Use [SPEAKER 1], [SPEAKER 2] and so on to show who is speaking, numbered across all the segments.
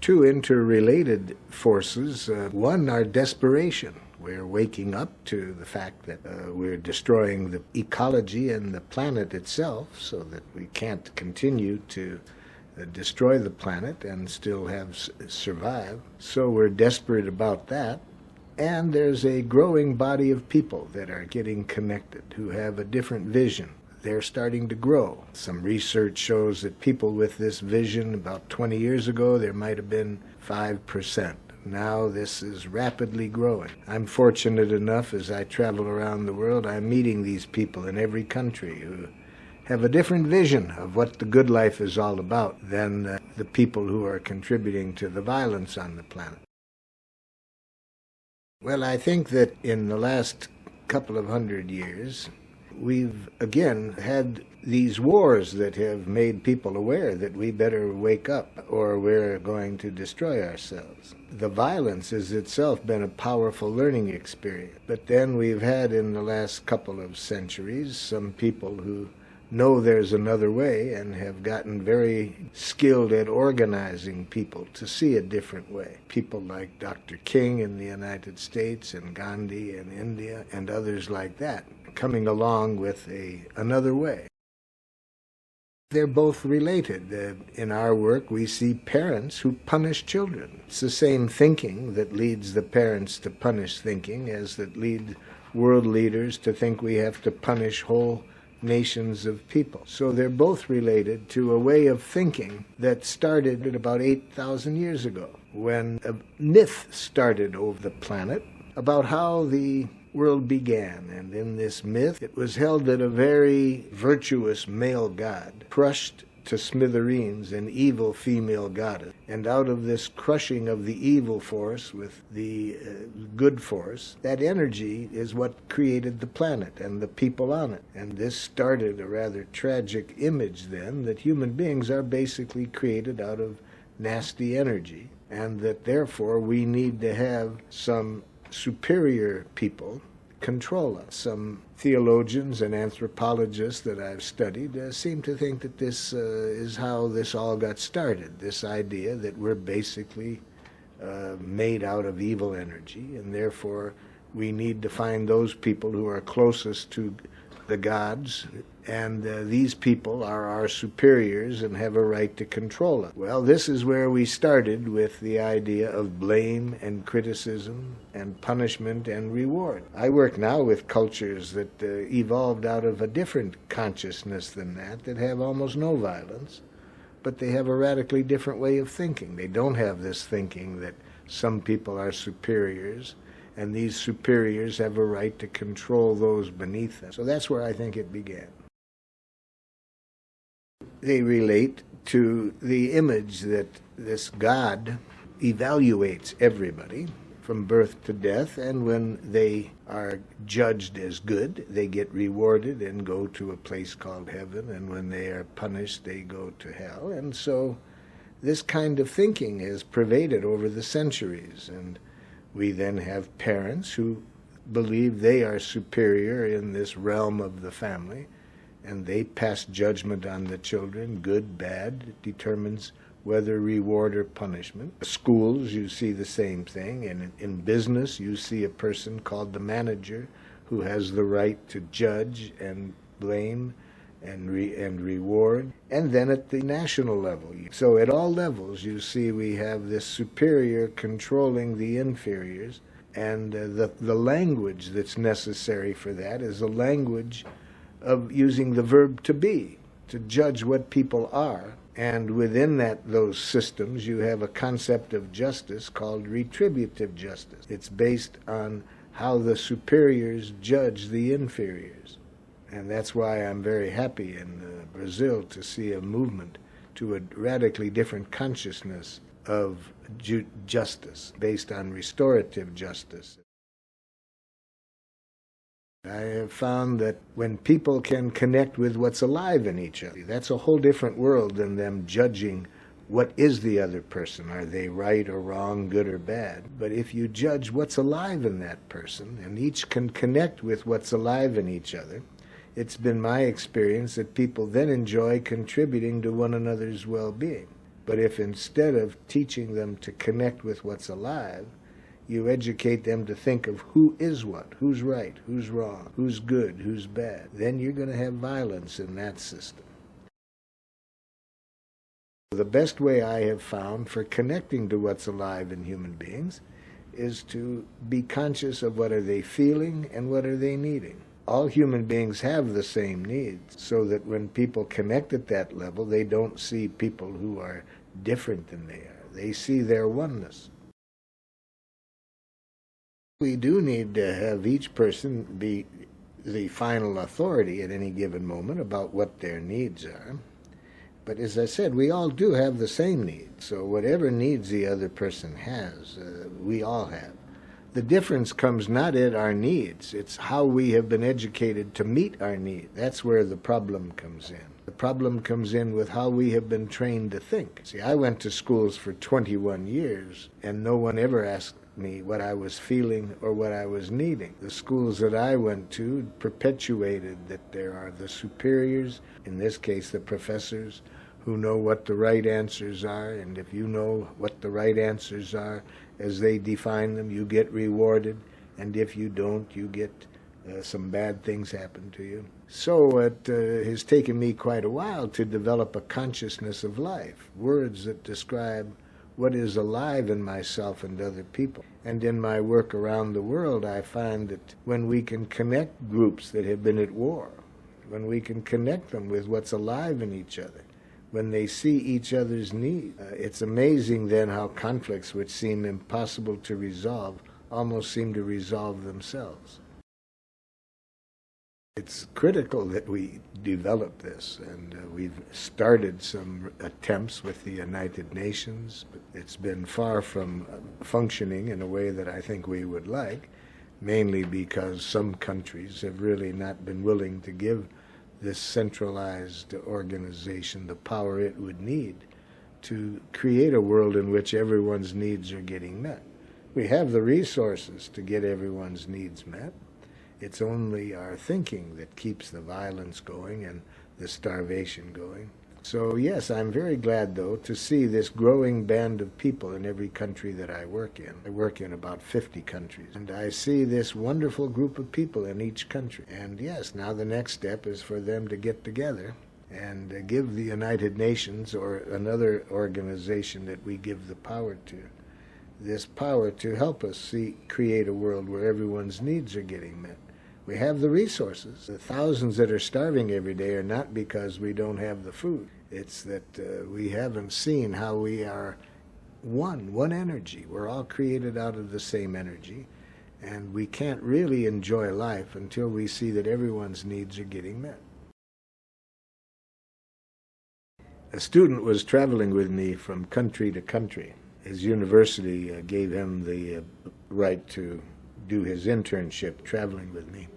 [SPEAKER 1] two interrelated forces. One, our desperation. We're waking up to the fact that we're destroying the ecology and the planet itself, so that we can't continue to destroy the planet and still survive. So we're desperate about that. And there's a growing body of people that are getting connected, who have a different vision. They're starting to grow. Some research shows that people with this vision, about 20 years ago, there might have been 5%. Now this is rapidly growing. I'm fortunate enough, as I travel around the world, I'm meeting these people in every country who have a different vision of what the good life is all about than the people who are contributing to the violence on the planet. Well, I think that in the last couple of 100 years, we've again had these wars that have made people aware that we better wake up or we're going to destroy ourselves. The violence has itself been a powerful learning experience. But then we've had in the last couple of centuries some people who know there's another way and have gotten very skilled at organizing people to see a different way. People like Dr. King in the United States and Gandhi in India and others like that, coming along with another way. They're both related. In our work, we see parents who punish children. It's the same thinking that leads the parents to punish thinking as that lead world leaders to think we have to punish whole nations of people. So they're both related to a way of thinking that started at about 8,000 years ago, when a myth started over the planet about how the world began. And in this myth, it was held that a very virtuous male god crushed to smithereens an evil female goddess. And out of this crushing of the evil force with the good force, that energy is what created the planet and the people on it. And this started a rather tragic image then, that human beings are basically created out of nasty energy, and that therefore we need to have some superior people control us. Some theologians and anthropologists that I've studied seem to think that this is how this all got started, this idea that we're basically made out of evil energy, and therefore we need to find those people who are closest to the gods, and these people are our superiors and have a right to control us. Well, this is where we started with the idea of blame and criticism and punishment and reward. I work now with cultures that evolved out of a different consciousness than that have almost no violence, but they have a radically different way of thinking. They don't have this thinking that some people are superiors, and these superiors have a right to control those beneath them. So that's where I think it began. They relate to the image that this God evaluates everybody from birth to death, and when they are judged as good, they get rewarded and go to a place called heaven, and when they are punished, they go to hell. And so this kind of thinking has pervaded over the centuries, and we then have parents who believe they are superior in this realm of the family, and they pass judgment on the children, good, bad. It determines whether reward or punishment. In schools, you see the same thing, and in business, you see a person called the manager who has the right to judge and blame and reward, and then at the national level. So at all levels, you see we have this superior controlling the inferiors, and the language that's necessary for that is a language of using the verb to be, to judge what people are. And within those systems, you have a concept of justice called retributive justice. It's based on how the superiors judge the inferiors. And that's why I'm very happy in Brazil to see a movement to a radically different consciousness of justice based on restorative justice. I have found that when people can connect with what's alive in each other, that's a whole different world than them judging what is the other person. Are they right or wrong, good or bad? But if you judge what's alive in that person, and each can connect with what's alive in each other, it's been my experience that people then enjoy contributing to one another's well-being. But if instead of teaching them to connect with what's alive, you educate them to think of who is what, who's right, who's wrong, who's good, who's bad, then you're going to have violence in that system. The best way I have found for connecting to what's alive in human beings is to be conscious of what are they feeling and what are they needing. All human beings have the same needs, so that when people connect at that level, they don't see people who are different than they are. They see their oneness. We do need to have each person be the final authority at any given moment about what their needs are. But as I said, we all do have the same needs. So whatever needs the other person has, we all have. The difference comes not in our needs, it's how we have been educated to meet our needs. That's where the problem comes in. The problem comes in with how we have been trained to think. See, I went to schools for 21 years, and no one ever asked me what I was feeling or what I was needing. The schools that I went to perpetuated that there are the superiors, in this case the professors, who know what the right answers are, and if you know what the right answers are as they define them, you get rewarded, and if you don't, you get some bad things happen to you. So it has taken me quite a while to develop a consciousness of life, words that describe what is alive in myself and other people. And in my work around the world, I find that when we can connect groups that have been at war, when we can connect them with what's alive in each other, when they see each other's needs, it's amazing then how conflicts which seem impossible to resolve almost seem to resolve themselves. It's critical that we develop this, and we've started some attempts with the United Nations, but it's been far from functioning in a way that I think we would like, mainly because some countries have really not been willing to give this centralized organization the power it would need to create a world in which everyone's needs are getting met. We have the resources to get everyone's needs met. It's only our thinking that keeps the violence going and the starvation going. So yes, I'm very glad, though, to see this growing band of people in every country that I work in. I work in about 50 countries, and I see this wonderful group of people in each country. And yes, now the next step is for them to get together and give the United Nations or another organization that we give the power to, this power to help us create a world where everyone's needs are getting met. We have the resources. The thousands that are starving every day are not because we don't have the food. It's that we haven't seen how we are one energy. We're all created out of the same energy, and we can't really enjoy life until we see that everyone's needs are getting met. A student was traveling with me from country to country. His university gave him the right to do his internship traveling with me.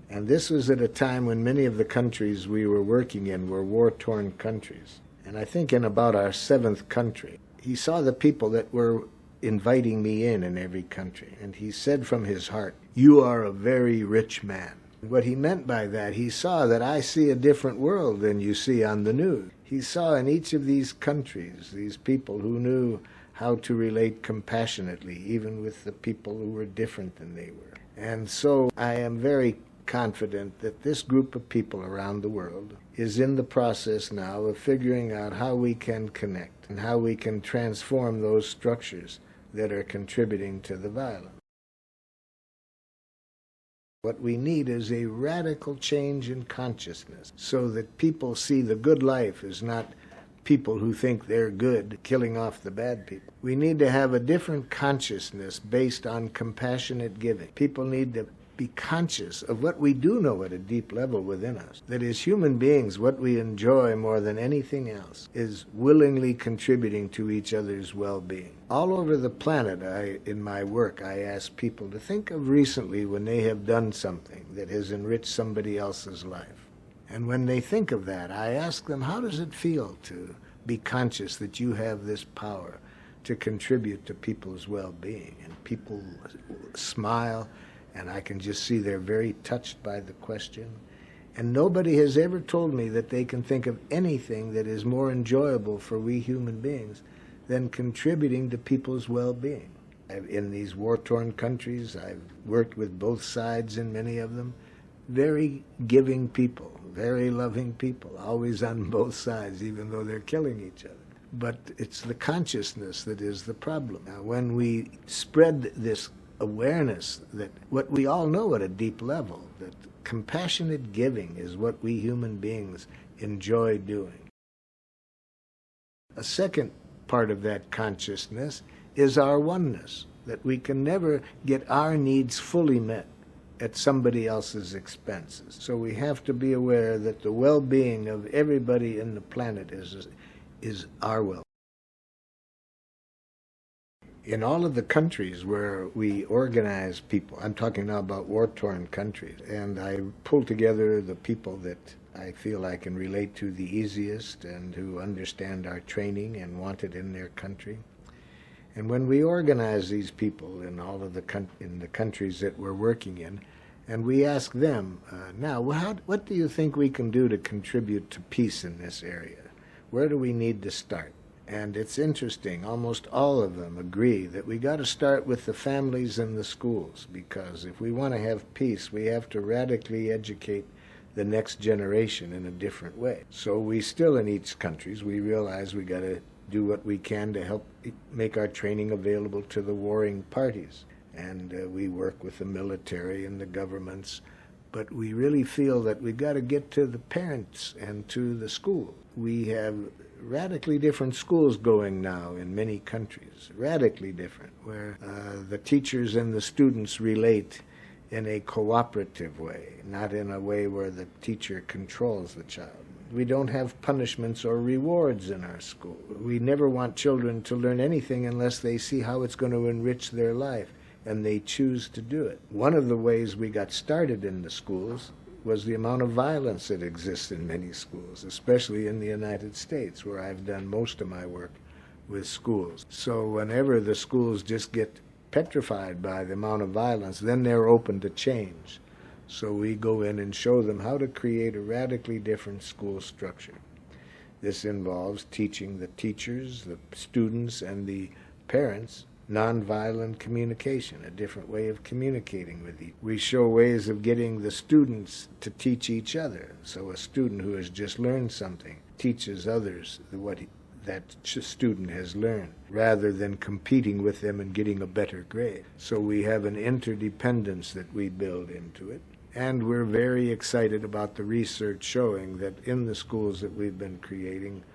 [SPEAKER 1] And this was at a time when many of the countries we were working in were war-torn countries. And I think in about our 7th country, he saw the people that were inviting me in every country. And he said from his heart, "You are a very rich man." What he meant by that, he saw that I see a different world than you see on the news. He saw in each of these countries these people who knew how to relate compassionately, even with the people who were different than they were. And so I am very confident that this group of people around the world is in the process now of figuring out how we can connect and how we can transform those structures that are contributing to the violence. What we need is a radical change in consciousness so that people see the good life as not people who think they're good killing off the bad people. We need to have a different consciousness based on compassionate giving. People need to be conscious of what we do know at a deep level within us. That as human beings, what we enjoy more than anything else is willingly contributing to each other's well-being. All over the planet, in my work, I ask people to think of recently when they have done something that has enriched somebody else's life. And when they think of that, I ask them, how does it feel to be conscious that you have this power to contribute to people's well-being? And people smile, and I can just see they're very touched by the question. And nobody has ever told me that they can think of anything that is more enjoyable for we human beings than contributing to people's well-being. In these war-torn countries, I've worked with both sides in many of them. Very giving people, very loving people, always on both sides, even though they're killing each other. But it's the consciousness that is the problem. Now, when we spread this awareness that what we all know at a deep level, that compassionate giving is what we human beings enjoy doing. A second part of that consciousness is our oneness, that we can never get our needs fully met at somebody else's expenses. So we have to be aware that the well-being of everybody in the planet is our well. In all of the countries where we organize people, I'm talking now about war-torn countries, and I pull together the people that I feel I can relate to the easiest and who understand our training and want it in their country. And when we organize these people in all of the countries that we're working in, and we ask them, now, what do you think we can do to contribute to peace in this area? Where do we need to start? And it's interesting, almost all of them agree that we got to start with the families and the schools, because if we want to have peace, we have to radically educate the next generation in a different way. So we still, in each country, we realize we got to do what we can to help make our training available to the warring parties. And we work with the military and the governments, but we really feel that we've got to get to the parents and to the school. We have radically different schools going now in many countries, radically different, where the teachers and the students relate in a cooperative way, not in a way where the teacher controls the child. We don't have punishments or rewards in our school. We never want children to learn anything unless they see how it's going to enrich their life, and they choose to do it. One of the ways we got started in the schools was the amount of violence that exists in many schools, especially in the United States, where I've done most of my work with schools. So whenever the schools just get petrified by the amount of violence, then they're open to change. So we go in and show them how to create a radically different school structure. This involves teaching the teachers, the students, and the parents nonviolent communication, a different way of communicating with each other. We show ways of getting the students to teach each other. So a student who has just learned something teaches others what that student has learned, rather than competing with them and getting a better grade. So we have an interdependence that we build into it. And we're very excited about the research showing that in the schools that we've been creating,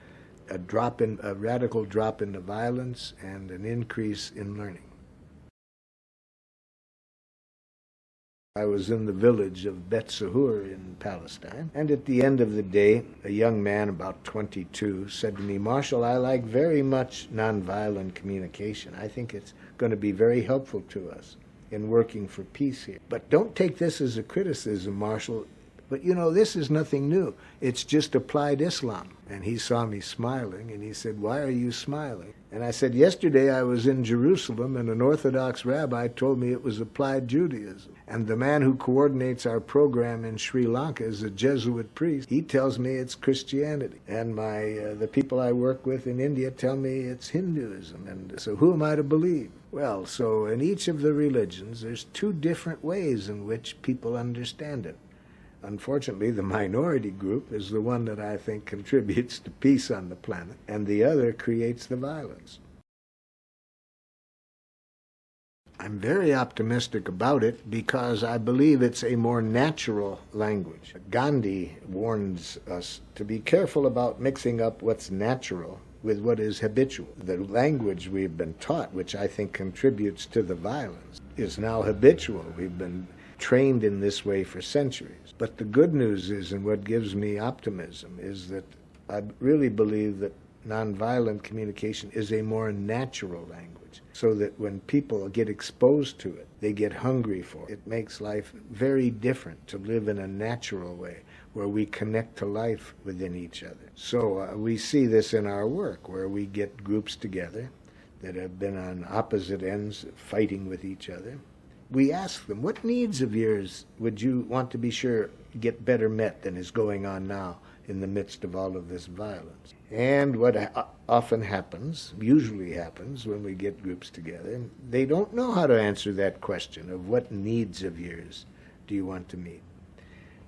[SPEAKER 1] a radical drop in the violence and an increase in learning. I was in the village of Bet Sahur in Palestine, and at the end of the day, a young man about 22 said to me, "Marshal, I like very much nonviolent communication. I think it's going to be very helpful to us in working for peace here. But don't take this as a criticism, Marshal. But you know, this is nothing new. It's just applied Islam." And he saw me smiling, and he said, "Why are you smiling?" And I said, "Yesterday I was in Jerusalem, and an Orthodox rabbi told me it was applied Judaism. And the man who coordinates our program in Sri Lanka is a Jesuit priest. He tells me it's Christianity. And the people I work with in India tell me it's Hinduism. And so who am I to believe?" Well, so in each of the religions, there's two different ways in which people understand it. Unfortunately, the minority group is the one that I think contributes to peace on the planet, and the other creates the violence. I'm very optimistic about it because I believe it's a more natural language. Gandhi warns us to be careful about mixing up what's natural with what is habitual. The language we've been taught, which I think contributes to the violence, is now habitual. We've been trained in this way for centuries. But the good news is, and what gives me optimism, is that I really believe that nonviolent communication is a more natural language, so that when people get exposed to it, they get hungry for it. It makes life very different to live in a natural way, where we connect to life within each other. So we see this in our work, where we get groups together that have been on opposite ends fighting with each other, we ask them, what needs of yours would you want to be sure get better met than is going on now in the midst of all of this violence? And what often happens, usually happens when we get groups together, they don't know how to answer that question of what needs of yours do you want to meet.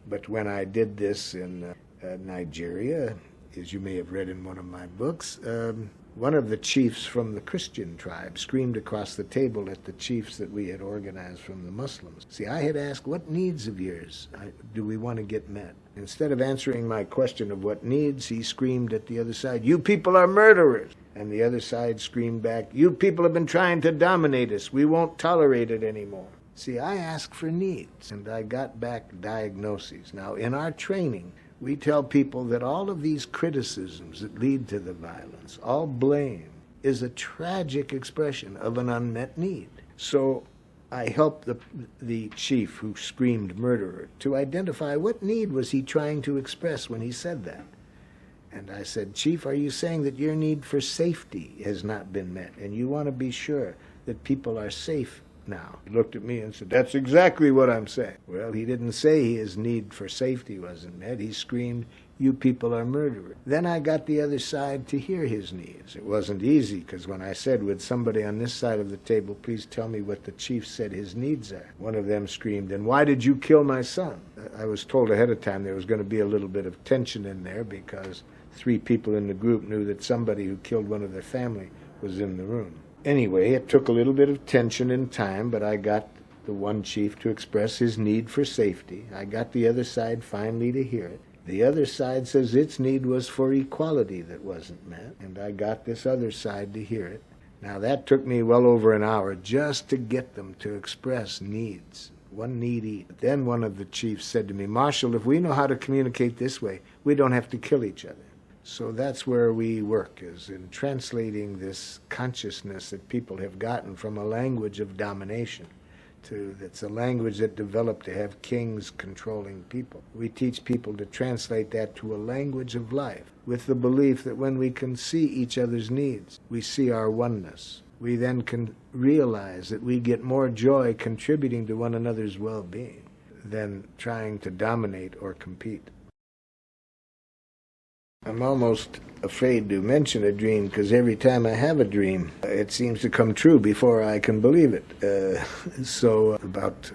[SPEAKER 1] But when I did this in Nigeria, as you may have read in one of my books, one of the chiefs from the Christian tribe screamed across the table at the chiefs that we had organized from the Muslims. See, I had asked, what needs of yours do we want to get met? Instead of answering my question of what needs, he screamed at the other side, you people are murderers. And the other side screamed back, you people have been trying to dominate us. We won't tolerate it anymore. See, I asked for needs, and I got back diagnoses. Now, in our training, we tell people that all of these criticisms that lead to the violence, all blame, is a tragic expression of an unmet need. So I helped the chief who screamed murderer to identify what need was he trying to express when he said that. And I said, Chief, are you saying that your need for safety has not been met and you want to be sure that people are safe now? He looked at me and said, that's exactly what I'm saying. Well, he didn't say his need for safety wasn't met. He screamed, you people are murderers. Then I got the other side to hear his needs. It wasn't easy, because when I said, would somebody on this side of the table please tell me what the chief said his needs are? One of them screamed, and why did you kill my son? I was told ahead of time there was going to be a little bit of tension in there, because 3 people in the group knew that somebody who killed one of their family was in the room. Anyway, it took a little bit of tension and time, but I got the one chief to express his need for safety. I got the other side finally to hear it. The other side says its need was for equality that wasn't met, and I got this other side to hear it. Now, that took me well over an hour just to get them to express needs, one need each. Then one of the chiefs said to me, Marshal, if we know how to communicate this way, we don't have to kill each other. So that's where we work, is in translating this consciousness that people have gotten from a language of domination that's a language that developed to have kings controlling people. We teach people to translate that to a language of life, with the belief that when we can see each other's needs, we see our oneness. We then can realize that we get more joy contributing to one another's well-being than trying to dominate or compete. I'm almost afraid to mention a dream, because every time I have a dream, it seems to come true before I can believe it. So about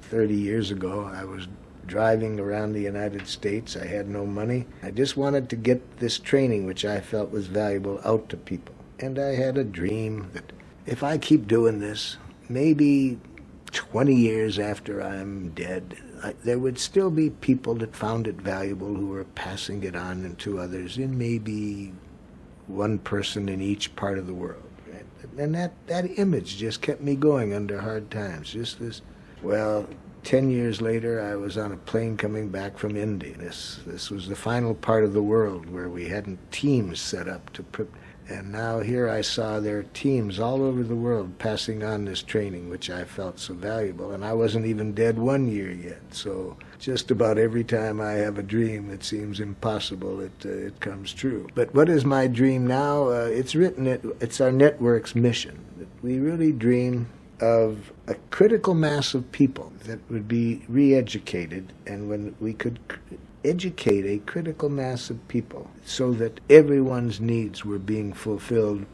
[SPEAKER 1] 30 years ago, I was driving around the United States. I had no money. I just wanted to get this training, which I felt was valuable, out to people. And I had a dream that if I keep doing this, maybe 20 years after I'm dead, there would still be people that found it valuable who were passing it on to others in maybe one person in each part of the world. And that image just kept me going under hard times. Just this, 10 years later, I was on a plane coming back from India. This was the final part of the world where we hadn't teams set up to put. And now here I saw there teams all over the world passing on this training, which I felt so valuable. And I wasn't even dead 1 year yet. So just about every time I have a dream that seems impossible, it comes true. But what is my dream now? It's our network's mission. That we really dream of a critical mass of people that would be re-educated, and when we could educate a critical mass of people so that everyone's needs were being fulfilled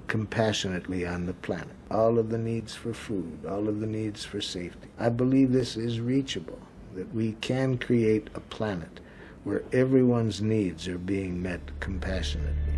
[SPEAKER 1] compassionately on the planet. All of the needs for food, all of the needs for safety. I believe this is reachable, that we can create a planet where everyone's needs are being met compassionately.